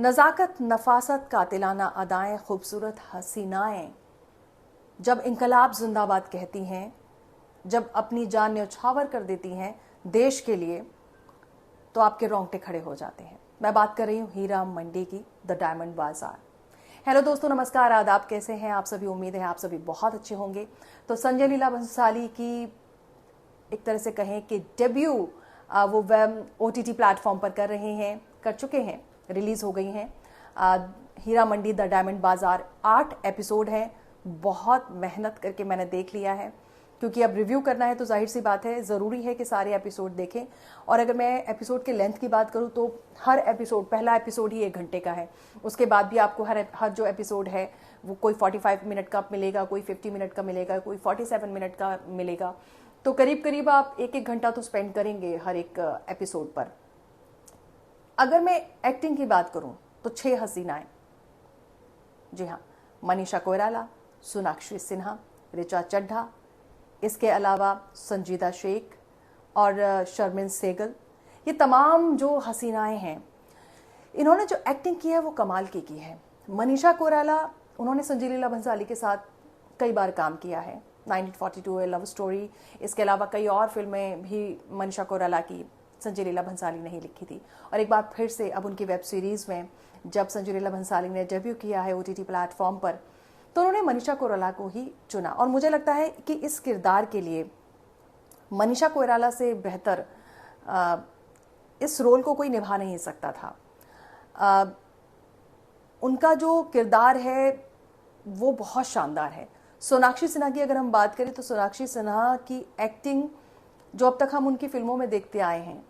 नज़ाकत, नफासत, कातिलाना अदाएं, खूबसूरत हसीनाएं जब इनकलाब जिंदाबाद कहती हैं, जब अपनी जान न्यौछावर कर देती हैं देश के लिए, तो आपके रोंगटे खड़े हो जाते हैं। मैं बात कर रही हूँ हीरा मंडी की, द डायमंड बाजार। हेलो दोस्तों, नमस्कार, आदाब, कैसे हैं आप सभी? उम्मीद है आप सभी बहुत अच्छे होंगे। तो संजय लीला भंसाली की एक तरह से कहें कि डेब्यू वो वेब OTT प्लेटफॉर्म पर कर चुके हैं, रिलीज हो गई हैं। हीरा मंडी द डायमंड बाजार 8 एपिसोड हैं। बहुत मेहनत करके मैंने देख लिया है, क्योंकि अब रिव्यू करना है तो जाहिर सी बात है, ज़रूरी है कि सारे एपिसोड देखें। और अगर मैं एपिसोड के लेंथ की बात करूं तो हर एपिसोड, पहला एपिसोड ही 1 घंटे का है। उसके बाद भी आपको हर जो एपिसोड है वो कोई 45 मिनट का मिलेगा, कोई 50 मिनट का मिलेगा, कोई 47 मिनट का मिलेगा। तो करीब करीब आप 1-1 घंटा तो स्पेंड करेंगे हर एक एपिसोड पर। अगर मैं एक्टिंग की बात करूं तो 6 हसीनाएं, जी हाँ, मनीषा कोइराला, सोनाक्षी सिन्हा, ऋचा चड्ढा, इसके अलावा संजीदा शेख और शर्मिन सेगल, ये तमाम जो हसीनाएं हैं, इन्होंने जो एक्टिंग की है वो कमाल की है। मनीषा कोइराला, उन्होंने संजय लीला भंसाली के साथ कई बार काम किया है। 1942 ए लव स्टोरी, इसके अलावा कई और फिल्में भी मनीषा कोइराला की संजय लीला भंसाली ने ही लिखी थी। और एक बार फिर से अब उनकी वेब सीरीज़ में जब संजय लीला भंसाली ने डेब्यू किया है OTT प्लेटफॉर्म पर, तो उन्होंने मनीषा कोइराला को ही चुना। और मुझे लगता है कि इस किरदार के लिए मनीषा कोइराला से बेहतर इस रोल को कोई निभा नहीं सकता था। उनका जो किरदार है वो बहुत शानदार है। सोनाक्षी सिन्हा की अगर हम बात करें तो सोनाक्षी सिन्हा की एक्टिंग जो अब तक हम उनकी फिल्मों में देखते आए हैं,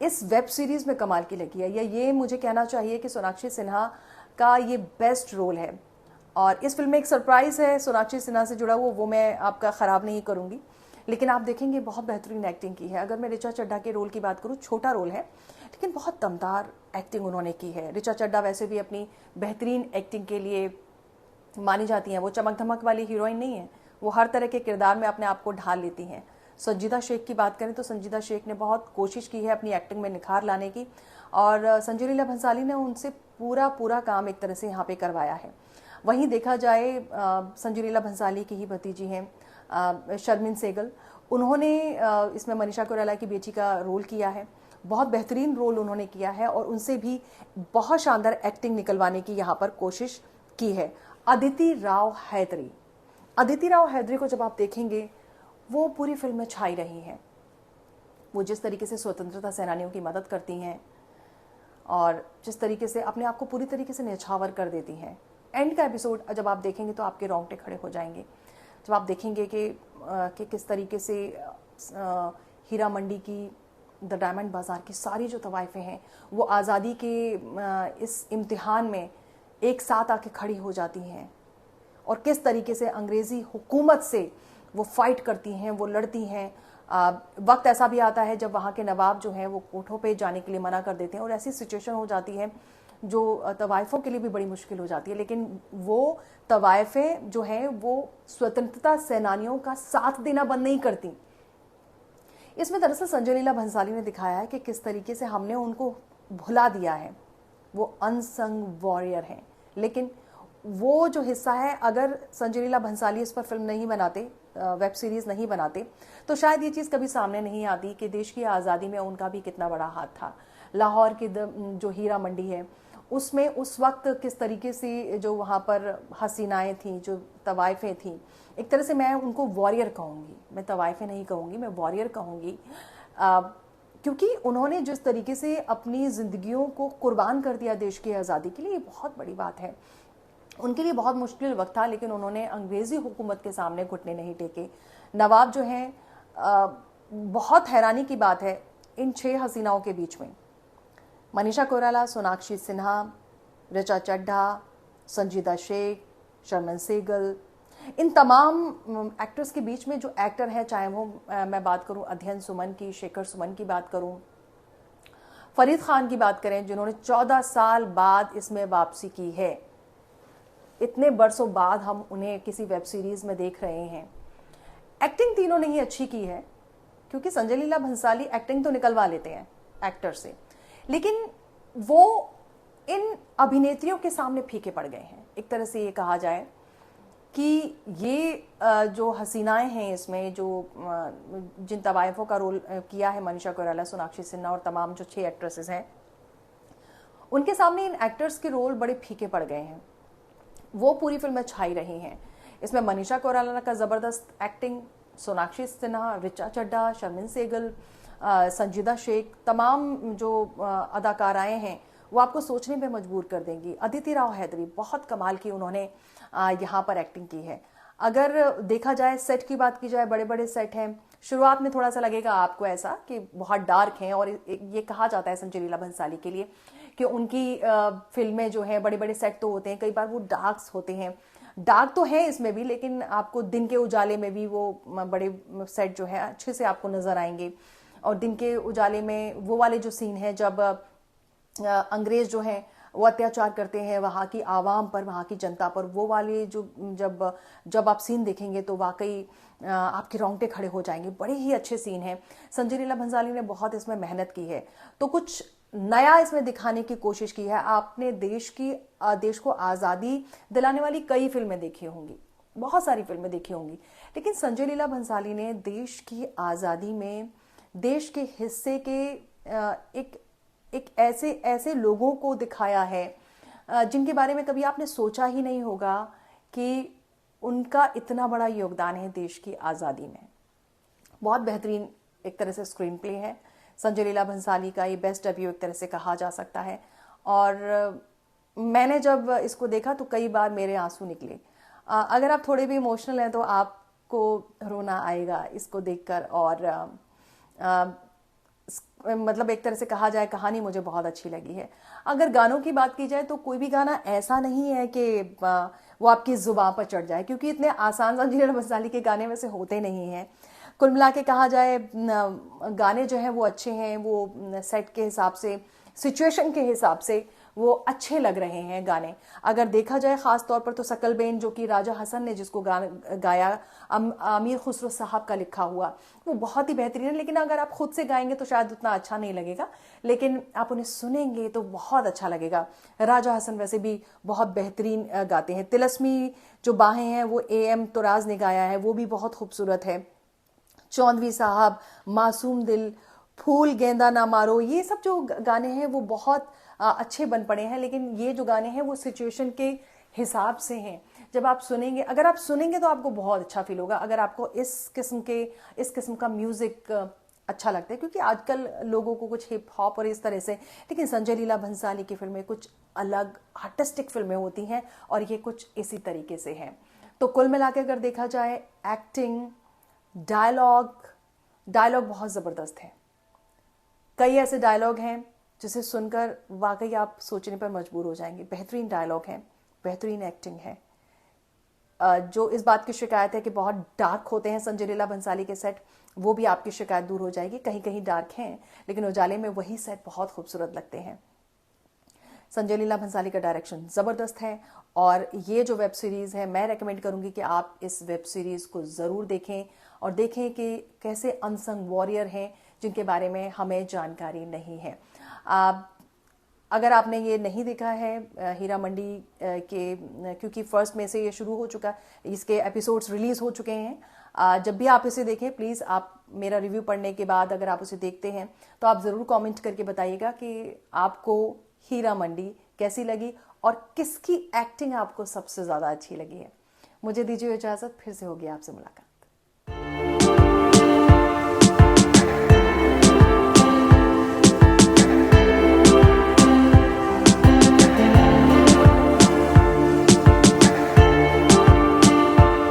इस वेब सीरीज़ में कमाल की लगी है। या ये मुझे कहना चाहिए कि सोनाक्षी सिन्हा का ये बेस्ट रोल है। और इस फिल्म में एक सरप्राइज़ है सोनाक्षी सिन्हा से जुड़ा हुआ, वो मैं आपका ख़राब नहीं करूँगी, लेकिन आप देखेंगे बहुत बेहतरीन एक्टिंग की है। अगर मैं ऋचा चड्ढा के रोल की बात करूँ, छोटा रोल है लेकिन बहुत दमदार एक्टिंग उन्होंने की है। ऋचा चड्ढा वैसे भी अपनी बेहतरीन एक्टिंग के लिए मानी जाती हैं। वो चमक धमक वाली हीरोइन नहीं है, वो हर तरह के किरदार में अपने आप को ढाल लेती हैं। संजीदा शेख की बात करें तो संजीदा शेख ने बहुत कोशिश की है अपनी एक्टिंग में निखार लाने की, और संजय लीला भंसाली ने उनसे पूरा काम एक तरह से यहाँ पे करवाया है। वहीं देखा जाए संजय लीला भंसाली की ही भतीजी हैं शर्मिन सेगल, उन्होंने इसमें मनीषा कोइराला की बेटी का रोल किया है। बहुत बेहतरीन रोल उन्होंने किया है और उनसे भी बहुत शानदार एक्टिंग निकलवाने की यहाँ पर कोशिश की है। अदिति राव हैदरी को जब आप देखेंगे, वो पूरी फिल्म में छाई रही हैं। वो जिस तरीके से स्वतंत्रता सेनानियों की मदद करती हैं और जिस तरीके से अपने आप को पूरी तरीके से न्यौछावर कर देती हैं। एंड का एपिसोड जब आप देखेंगे तो आपके रोंगटे खड़े हो जाएंगे, जब आप देखेंगे कि किस तरीके से हीरा मंडी की, द डायमंड बाजार की सारी जो तवाइफें हैं वो आज़ादी के इस इम्तिहान में एक साथ आके खड़ी हो जाती हैं, और किस तरीके से अंग्रेज़ी हुकूमत से वो फाइट करती हैं, वो लड़ती हैं। वक्त ऐसा भी आता है जब वहाँ के नवाब जो हैं वो कोठों पे जाने के लिए मना कर देते हैं, और ऐसी सिचुएशन हो जाती है जो तवाइफ़ों के लिए भी बड़ी मुश्किल हो जाती है। लेकिन वो तवाइफ़ें जो हैं वो स्वतंत्रता सेनानियों का साथ देना बंद नहीं करती। इसमें दरअसल संजय लीला भंसाली ने दिखाया है कि किस तरीके से हमने उनको भुला दिया है। वो अनसंग वॉरियर हैं, लेकिन वो जो हिस्सा है, अगर संजय लीला भंसाली इस पर फिल्म नहीं बनाते, वेब सीरीज़ नहीं बनाते, तो शायद ये चीज़ कभी सामने नहीं आती कि देश की आज़ादी में उनका भी कितना बड़ा हाथ था। लाहौर की जो हीरा मंडी है उसमें उस वक्त किस तरीके से जो वहाँ पर हसीनाएं थीं, जो तवाइफ़ें थीं, एक तरह से मैं उनको वॉरियर कहूँगी, मैं तवाइफ़ें नहीं कहूँगी, मैं वॉरियर कहूँगी, क्योंकि उन्होंने जिस तरीके से अपनी ज़िंदगियों को कुर्बान कर दिया देश की आज़ादी के लिए, ये बहुत बड़ी बात है। उनके लिए बहुत मुश्किल वक्त था, लेकिन उन्होंने अंग्रेज़ी हुकूमत के सामने घुटने नहीं टेके। नवाब जो हैं, बहुत हैरानी की बात है इन 6 हसीनाओं के बीच में मनीषा कोइराला, सोनाक्षी सिन्हा, ऋचा चड्ढा, संजीदा शेख, शर्मिन सेगल, इन तमाम एक्टर्स के बीच में जो एक्टर हैं, चाहे वो मैं बात करूं अध्ययन सुमन की, शेखर सुमन की बात करूं, फरीद खान की बात करें जिन्होंने 14 साल बाद इसमें वापसी की है। इतने बरसों बाद हम उन्हें किसी वेब सीरीज़ में देख रहे हैं। एक्टिंग तीनों ने ही अच्छी की है, क्योंकि संजय लीला भंसाली एक्टिंग तो निकलवा लेते हैं एक्टर से, लेकिन वो इन अभिनेत्रियों के सामने फीके पड़ गए हैं। एक तरह से ये कहा जाए कि ये जो हसीनाएं हैं इसमें, जो जिन तवाइफों का रोल किया है मनीषा कोइराला, सोनाक्षी सिन्हा और तमाम जो 6 एक्ट्रेसेस हैं, उनके सामने इन एक्टर्स के रोल बड़े फीके पड़ गए हैं। वो पूरी फिल्म में छाई रही हैं। इसमें मनीषा कोइराला का ज़बरदस्त एक्टिंग, सोनाक्षी सिन्हा, ऋचा चड्ढा, शर्मिन सहगल, संजीदा शेख, तमाम जो अदाकाराएं हैं वो आपको सोचने पे मजबूर कर देंगी। अदिति राव हैदरी, बहुत कमाल की उन्होंने यहाँ पर एक्टिंग की है। अगर देखा जाए, सेट की बात की जाए, बड़े बड़े सेट हैं। शुरुआत में थोड़ा सा लगेगा आपको ऐसा कि बहुत डार्क हैं, और ये कहा जाता है संजय लीला भंसाली के लिए कि उनकी फिल्में जो हैं, बड़े बड़े सेट तो होते हैं, कई बार वो डार्क्स होते हैं। डार्क तो है इसमें भी, लेकिन आपको दिन के उजाले में भी वो बड़े सेट जो है अच्छे से आपको नजर आएंगे। और दिन के उजाले में वो वाले जो सीन है जब अंग्रेज जो हैं वो अत्याचार करते हैं वहाँ की आवाम पर, वहाँ की जनता पर, वो वाले जो जब आप सीन देखेंगे तो वाकई आपके रोंगटे खड़े हो जाएंगे। बड़े ही अच्छे सीन हैं। संजय लीला भंसाली ने बहुत इसमें मेहनत की है, तो कुछ नया इसमें दिखाने की कोशिश की है। आपने देश को आज़ादी दिलाने वाली कई फिल्में देखी होंगी, बहुत सारी फिल्में देखी होंगी, लेकिन संजय लीला भंसाली ने देश की आज़ादी में देश के हिस्से के एक ऐसे लोगों को दिखाया है जिनके बारे में कभी आपने सोचा ही नहीं होगा कि उनका इतना बड़ा योगदान है देश की आज़ादी में। बहुत बेहतरीन एक तरह से स्क्रीन प्ले है संजय लीला भंसाली का, ये बेस्ट डेब्यू एक तरह से कहा जा सकता है। और मैंने जब इसको देखा तो कई बार मेरे आंसू निकले। अगर आप थोड़े भी इमोशनल हैं तो आपको रोना आएगा इसको देखकर। और मतलब एक तरह से कहा जाए, कहानी मुझे बहुत अच्छी लगी है। अगर गानों की बात की जाए तो कोई भी गाना ऐसा नहीं है कि वो आपकी जुबान पर चढ़ जाए, क्योंकि इतने आसान संजय लीला भंसाली के गाने वैसे होते नहीं हैं। कुल मिला के कहा जाए, गाने जो हैं वो अच्छे हैं, वो सेट के हिसाब से, सिचुएशन के हिसाब से वो अच्छे लग रहे हैं गाने। अगर देखा जाए ख़ास तौर पर तो सकल बेन, जो कि राजा हसन ने जिसको गाया, अमीर खुसरो साहब का लिखा हुआ, वो बहुत ही बेहतरीन है। लेकिन अगर आप खुद से गाएंगे तो शायद उतना अच्छा नहीं लगेगा, लेकिन आप उन्हें सुनेंगे तो बहुत अच्छा लगेगा। राजा हसन वैसे भी बहुत बेहतरीन गाते हैं। तिलस्मी जो बाहें हैं वो AM तुराज ने गाया है, वो भी बहुत खूबसूरत है। चौधरी साहब, मासूम दिल, फूल गेंदा ना मारो, ये सब जो गाने हैं वो बहुत अच्छे बन पड़े हैं। लेकिन ये जो गाने हैं वो सिचुएशन के हिसाब से हैं। जब आप सुनेंगे, अगर आप सुनेंगे तो आपको बहुत अच्छा फील होगा। अगर आपको इस किस्म का म्यूजिक अच्छा लगता है, क्योंकि आजकल लोगों को कुछ हिप हॉप और इस तरह से, लेकिन संजय लीला भंसाली की फिल्में कुछ अलग आर्टिस्टिक फिल्में होती हैं और ये कुछ इसी तरीके से हैं। तो कुल मिला के अगर देखा जाए, एक्टिंग, डायलॉग बहुत ज़बरदस्त है। कई ऐसे डायलॉग हैं जिसे सुनकर वाकई आप सोचने पर मजबूर हो जाएंगे। बेहतरीन डायलॉग हैं, बेहतरीन एक्टिंग है। जो इस बात की शिकायत है कि बहुत डार्क होते हैं संजय लीला भंसाली के सेट, वो भी आपकी शिकायत दूर हो जाएगी। कहीं कहीं डार्क हैं, लेकिन उजाले में वही सेट बहुत खूबसूरत लगते हैं। संजय लीला भंसाली का डायरेक्शन ज़बरदस्त है, और ये जो वेब सीरीज़ है, मैं रेकमेंड करूँगी कि आप इस वेब सीरीज़ को ज़रूर देखें और देखें कि कैसे अनसंग वॉरियर हैं जिनके बारे में हमें जानकारी नहीं है। अगर आपने ये नहीं देखा है हीरा मंडी क्योंकि 1 मई से ये शुरू हो चुका है, इसके एपिसोड्स रिलीज़ हो चुके हैं। जब भी आप इसे देखें, प्लीज़ आप मेरा रिव्यू पढ़ने के बाद अगर आप उसे देखते हैं तो आप ज़रूर कमेंट करके बताइएगा कि आपको हीरा मंडी कैसी लगी और किसकी एक्टिंग आपको सबसे ज़्यादा अच्छी लगी है। मुझे दीजिए इजाज़त, फिर से होगी आपसे मुलाकात।